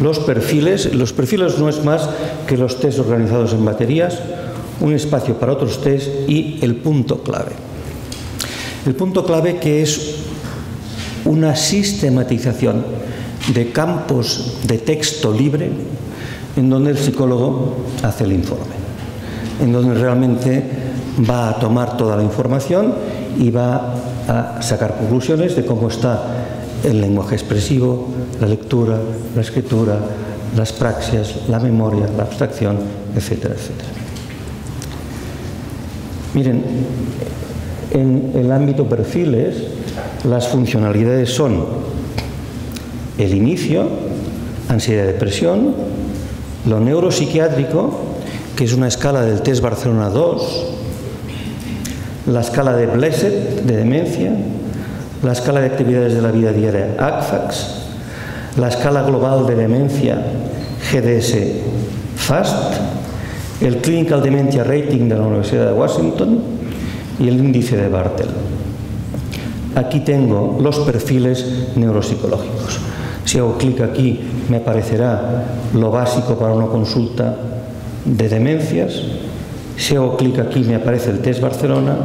los perfiles. Los perfiles no es más que los test organizados en baterías, un espacio para otros test y el punto clave. El punto clave, que es una sistematización de campos de texto libre en donde el psicólogo hace el informe, en donde realmente va a tomar toda la información y va a sacar conclusiones de cómo está el lenguaje expresivo, la lectura, la escritura, las praxias, la memoria, la abstracción, etcétera, etcétera. Miren, en el ámbito perfiles, las funcionalidades son el inicio, ansiedad y depresión, lo neuropsiquiátrico, que es una escala del test Barcelona 2, la escala de Blessed, de demencia, la escala de actividades de la vida diaria, ACFAX, la escala global de demencia, GDS-FAST, el Clinical Dementia Rating de la Universidad de Washington y el índice de Bartel. Aquí tengo los perfiles neuropsicológicos. Si hago clic aquí, me aparecerá lo básico para una consulta de demencias. Si hago clic aquí, me aparece el test Barcelona.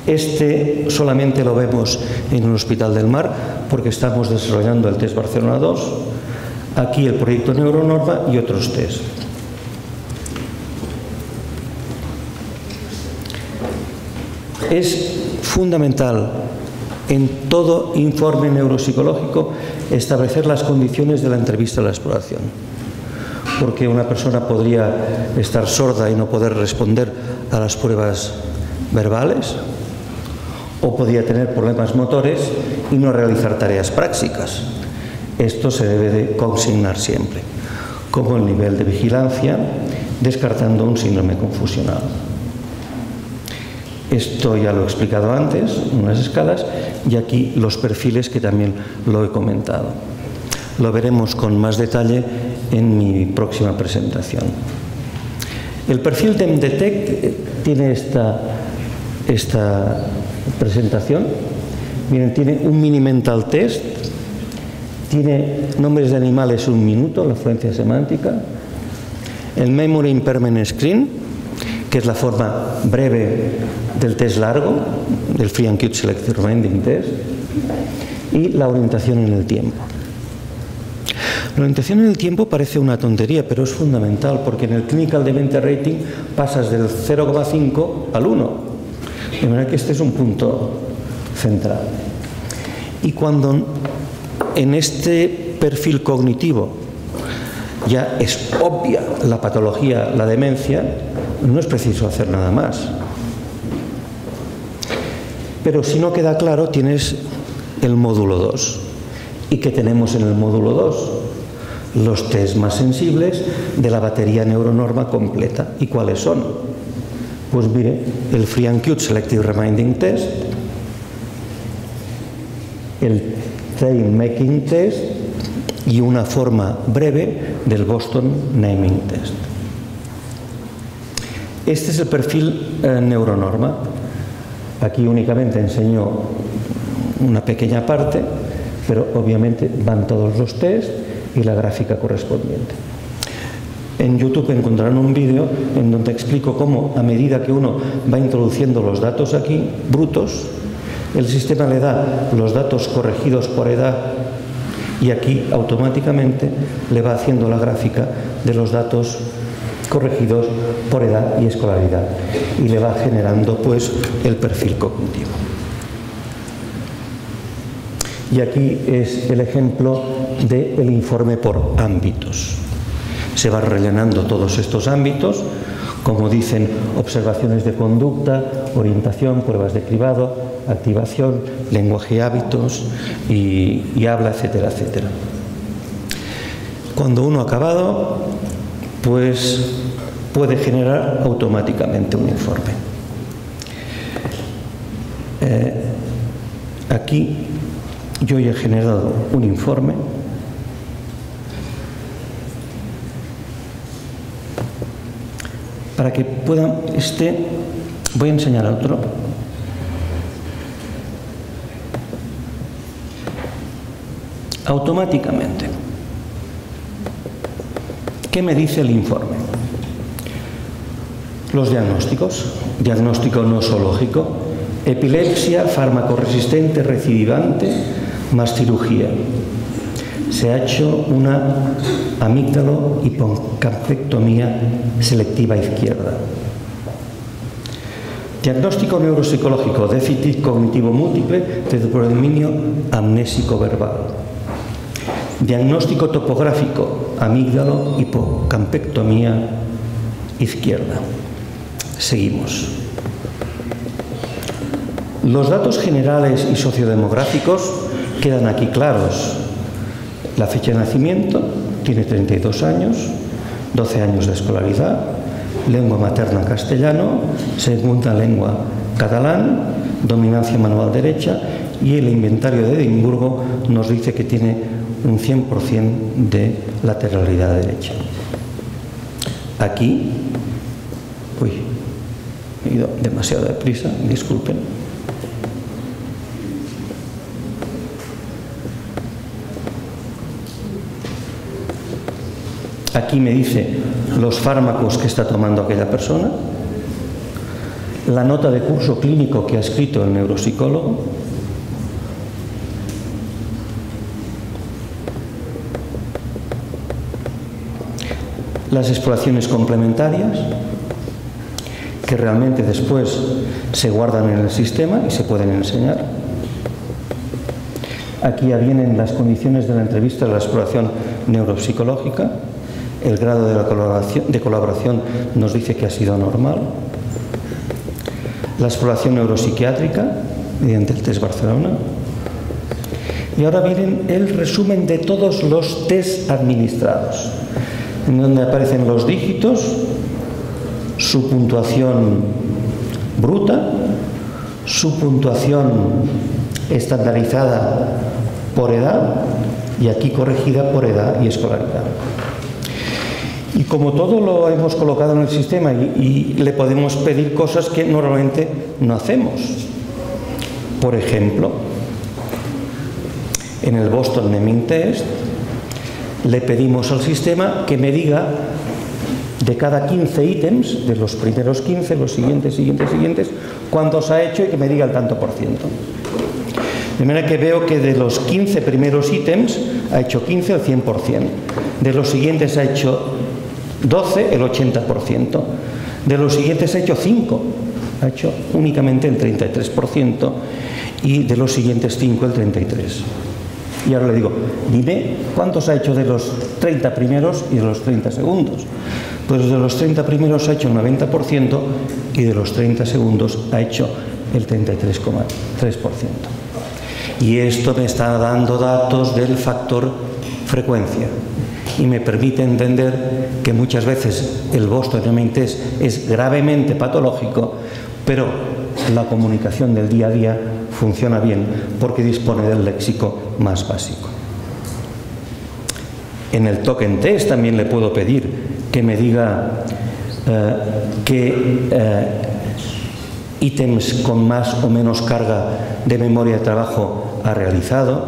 Este solamente lo vemos en un hospital del Mar porque estamos desarrollando el test Barcelona 2. Aquí el proyecto Neuronorma y otros test. Es fundamental en todo informe neuropsicológico establecer las condiciones de la entrevista a la exploración, porque una persona podría estar sorda y no poder responder a las pruebas verbales, o podría tener problemas motores y no realizar tareas prácticas. Esto se debe de consignar siempre, como el nivel de vigilancia, descartando un síndrome confusional. Esto ya lo he explicado antes, unas escalas, y aquí los perfiles, que también lo he comentado. lo veremos con más detalle en mi próxima presentación. El perfil de MDTEC tiene esta presentación. Miren, tiene un mini mental test, tiene nombres de animales 1 minuto, la fluencia semántica, el Memory Impairment Screen, que es la forma breve del test largo, del Free and Cute Selective Reminding Test, y la orientación en el tiempo. La orientación en el tiempo parece una tontería, pero es fundamental, porque en el Clinical Dementia Rating pasas del 0,5 al 1. De manera que este es un punto central. Y cuando en este perfil cognitivo ya es obvia la patología, la demencia, no es preciso hacer nada más. Pero si no queda claro, tienes el módulo 2. ¿Y qué tenemos en el módulo 2? Los test más sensibles de la batería neuronorma completa. ¿Y cuáles son? Pues mire, el Free and Cute Selective Reminding Test, el Train Making Test y una forma breve del Boston Naming Test. Este es el perfil neuronorma. Aquí únicamente enseño una pequeña parte, pero obviamente van todos los test y la gráfica correspondiente. En YouTube encontrarán un vídeo en donde explico cómo, a medida que uno va introduciendo los datos aquí, brutos, el sistema le da los datos corregidos por edad y aquí automáticamente le va haciendo la gráfica de los datos corregidos por edad y escolaridad y le va generando pues el perfil cognitivo. Y aquí es el ejemplo del informe por ámbitos. Se van rellenando todos estos ámbitos, como dicen, observaciones de conducta, orientación, pruebas de cribado, activación, lenguaje y hábitos y habla, etcétera, etcétera. Cuando uno ha acabado, pues puede generar automáticamente un informe. Aquí yo ya he generado un informe para que puedan, voy a enseñar otro. Automáticamente. ¿Qué me dice el informe? Los diagnósticos. Diagnóstico nosológico, epilepsia, fármaco resistente, recidivante, más cirugía. Se ha hecho una amígdalo-hipocampectomía selectiva izquierda. Diagnóstico neuropsicológico, déficit cognitivo múltiple de predominio amnésico verbal. Diagnóstico topográfico, amígdalo-hipocampectomía izquierda. Seguimos. Los datos generales y sociodemográficos quedan aquí claros. La fecha de nacimiento, tiene 32 años, 12 años de escolaridad, lengua materna castellano, segunda lengua catalán, dominancia manual derecha, y el inventario de Edimburgo nos dice que tiene un 100% de lateralidad derecha. Aquí, he ido demasiado deprisa, disculpen. Aquí me dice los fármacos que está tomando aquella persona, la nota de curso clínico que ha escrito el neuropsicólogo, las exploraciones complementarias, que realmente después se guardan en el sistema y se pueden enseñar. Aquí ya vienen las condiciones de la entrevista de la exploración neuropsicológica. El grado de colaboración nos dice que ha sido normal. La exploración neuropsiquiátrica mediante el test Barcelona. Y ahora viene el resumen de todos los test administrados, en donde aparecen los dígitos, su puntuación bruta, su puntuación estandarizada por edad y aquí corregida por edad y escolaridad. Y como todo lo hemos colocado en el sistema y le podemos pedir cosas que normalmente no hacemos. Por ejemplo, en el Boston Naming Test le pedimos al sistema que me diga de cada 15 ítems, de los primeros 15, los siguientes, cuántos ha hecho y que me diga el tanto por ciento. De manera que veo que de los 15 primeros ítems ha hecho 15 al 100%, de los siguientes ha hecho 12 el 80%, de los siguientes ha hecho 5, ha hecho únicamente el 33% y de los siguientes 5 el 33%. Y ahora le digo, dime cuántos ha hecho de los 30 primeros y de los 30 segundos. Pues de los 30 primeros ha hecho el 90% y de los 30 segundos ha hecho el 33,3%. Y esto me está dando datos del factor frecuencia y me permite entender que muchas veces el Boston Naming Test es gravemente patológico, pero la comunicación del día a día funciona bien porque dispone del léxico más básico. En el Token Test también le puedo pedir que me diga qué ítems con más o menos carga de memoria de trabajo ha realizado,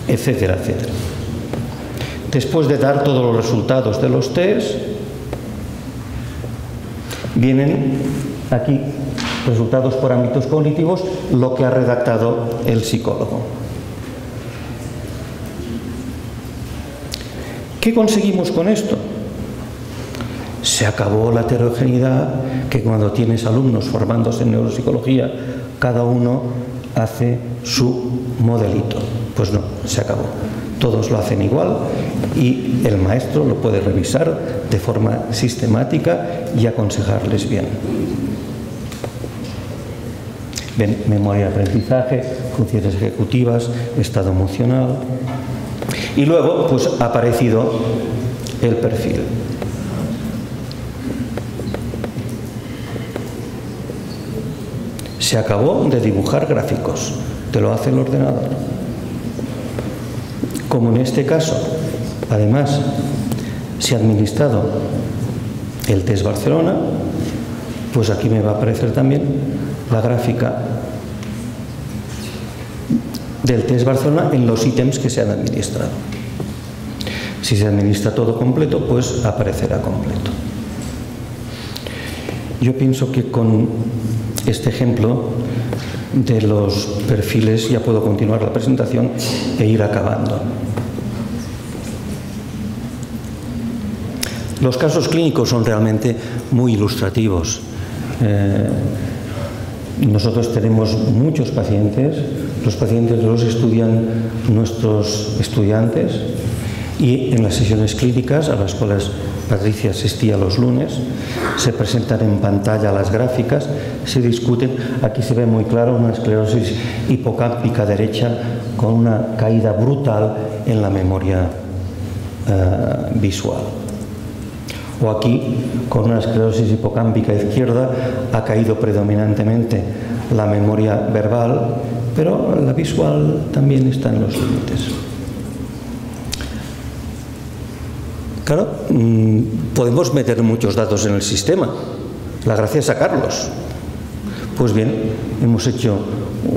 etcétera, etcétera. Después de dar todos los resultados de los test, vienen aquí resultados por ámbitos cognitivos, lo que ha redactado el psicólogo. ¿Qué conseguimos con esto? Se acabó la heterogeneidad que cuando tienes alumnos formándose en neuropsicología, cada uno hace su modelito. Pues no, se acabó. Todos lo hacen igual y el maestro lo puede revisar de forma sistemática y aconsejarles bien. Ven, memoria de aprendizaje, funciones ejecutivas, estado emocional. Y luego, pues ha aparecido el perfil. Se acabó de dibujar gráficos, te lo hace el ordenador. Como en este caso, además, se ha administrado el test Barcelona, pues aquí me va a aparecer también la gráfica del test Barcelona en los ítems que se han administrado. Si se administra todo completo, pues aparecerá completo. Yo pienso que con este ejemplo de los perfiles ya puedo continuar la presentación e ir acabando. Los casos clínicos son realmente muy ilustrativos. Nosotros tenemos muchos pacientes, los pacientes los estudian nuestros estudiantes y en las sesiones clínicas a las cuales Patricia asistía los lunes, se presentan en pantalla las gráficas, se discuten. Aquí se ve muy claro una esclerosis hipocámpica derecha con una caída brutal en la memoria visual. O aquí, con una esclerosis hipocámpica izquierda, ha caído predominantemente la memoria verbal, pero la visual también está en los límites. Claro, podemos meter muchos datos en el sistema. La gracia es sacarlos. Pues bien, hemos hecho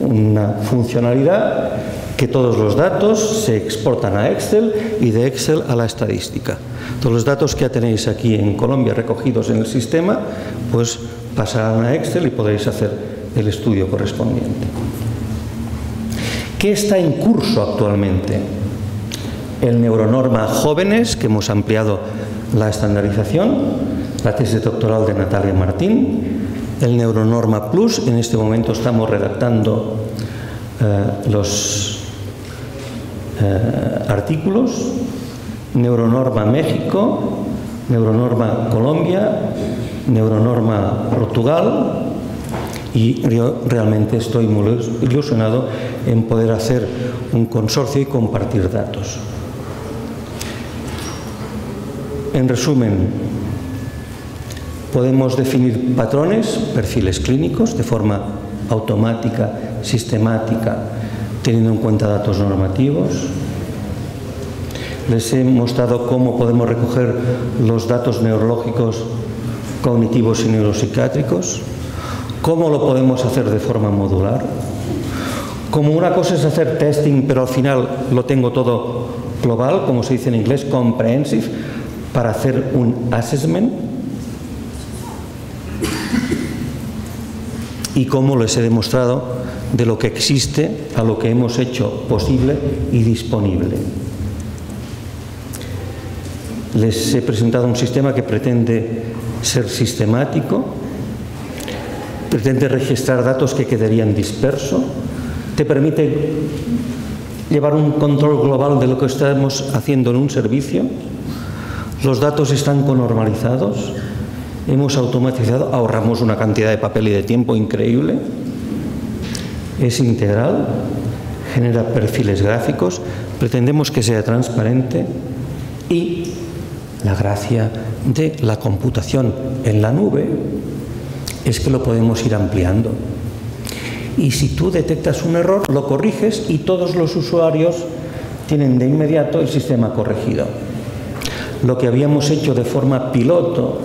una funcionalidad que todos los datos se exportan a Excel y de Excel a la estadística. Todos los datos que ya tenéis aquí en Colombia recogidos en el sistema, pues pasarán a Excel y podréis hacer el estudio correspondiente. ¿Qué está en curso actualmente? El Neuronorma Jóvenes, que hemos ampliado la estandarización, la tesis doctoral de Natalia Martín, el Neuronorma Plus, en este momento estamos redactando los artículos, Neuronorma México, Neuronorma Colombia, Neuronorma Portugal, y yo realmente estoy muy ilusionado en poder hacer un consorcio y compartir datos. En resumen, podemos definir patrones, perfiles clínicos, de forma automática, sistemática, teniendo en cuenta datos normativos. Les he mostrado cómo podemos recoger los datos neurológicos, cognitivos y neuropsiquiátricos, cómo lo podemos hacer de forma modular. Como una cosa es hacer testing, pero al final lo tengo todo global, como se dice en inglés, comprehensive, para hacer un assessment. Y cómo les he demostrado de lo que existe a lo que hemos hecho posible y disponible. Les he presentado un sistema que pretende ser sistemático, pretende registrar datos que quedarían dispersos, te permite llevar un control global de lo que estamos haciendo en un servicio, los datos están conormalizados, hemos automatizado, ahorramos una cantidad de papel y de tiempo increíble, es integral, genera perfiles gráficos, pretendemos que sea transparente y la gracia de la computación en la nube es que lo podemos ir ampliando. Y si tú detectas un error, lo corriges y todos los usuarios tienen de inmediato el sistema corregido. Lo que habíamos hecho de forma piloto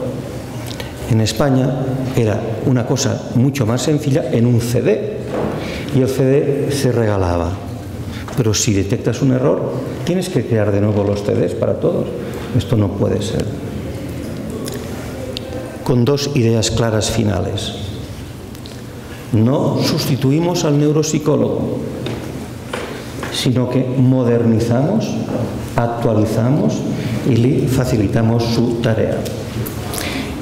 en España era una cosa mucho más sencilla en un CD y el CD se regalaba. Pero si detectas un error, tienes que crear de nuevo los CDs para todos. Esto no puede ser. Con dos ideas claras finales. No sustituimos al neuropsicólogo, sino que modernizamos, actualizamos y le facilitamos su tarea.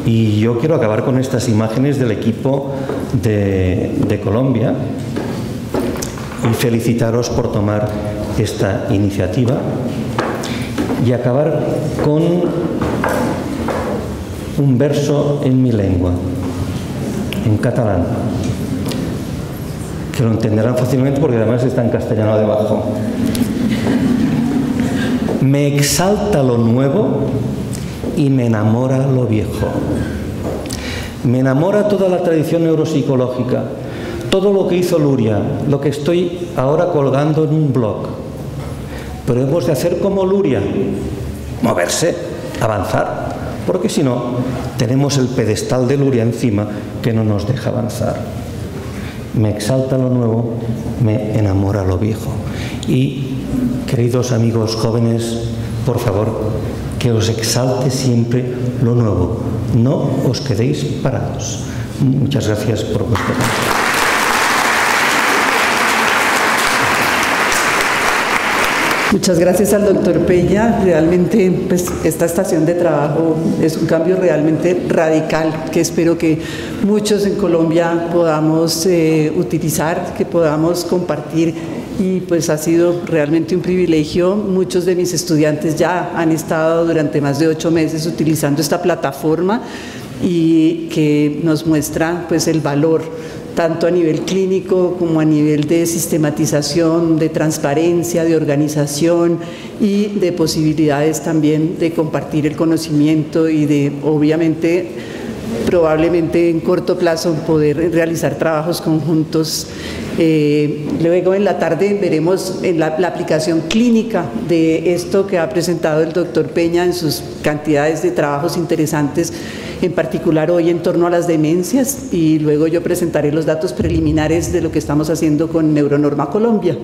Y yo quiero acabar con estas imágenes del equipo de Colombia y felicitaros por tomar esta iniciativa y acabar con un verso en mi lengua, en catalán, que lo entenderán fácilmente porque además está en castellano debajo. Me exalta lo nuevo y me enamora lo viejo. Me enamora toda la tradición neuropsicológica, todo lo que hizo Luria, lo que estoy ahora colgando en un blog. Pero hemos de hacer como Luria, moverse, avanzar, porque si no, tenemos el pedestal de Luria encima que no nos deja avanzar. Me exalta lo nuevo, me enamora lo viejo. Y, queridos amigos jóvenes, por favor, que os exalte siempre lo nuevo. No os quedéis parados. Muchas gracias por vuestro tiempo. Muchas gracias al doctor Peña. Realmente pues, esta estación de trabajo es un cambio realmente radical que espero que muchos en Colombia podamos utilizar, que podamos compartir y pues ha sido realmente un privilegio. Muchos de mis estudiantes ya han estado durante más de 8 meses utilizando esta plataforma y que nos muestra pues el valor tanto a nivel clínico como a nivel de sistematización, de transparencia, de organización y de posibilidades también de compartir el conocimiento y de, obviamente, probablemente en corto plazo poder realizar trabajos conjuntos. Luego en la tarde veremos en la aplicación clínica de esto que ha presentado el doctor Peña en sus cantidades de trabajos interesantes, en particular hoy en torno a las demencias, y luego yo presentaré los datos preliminares de lo que estamos haciendo con Neuronorma Colombia.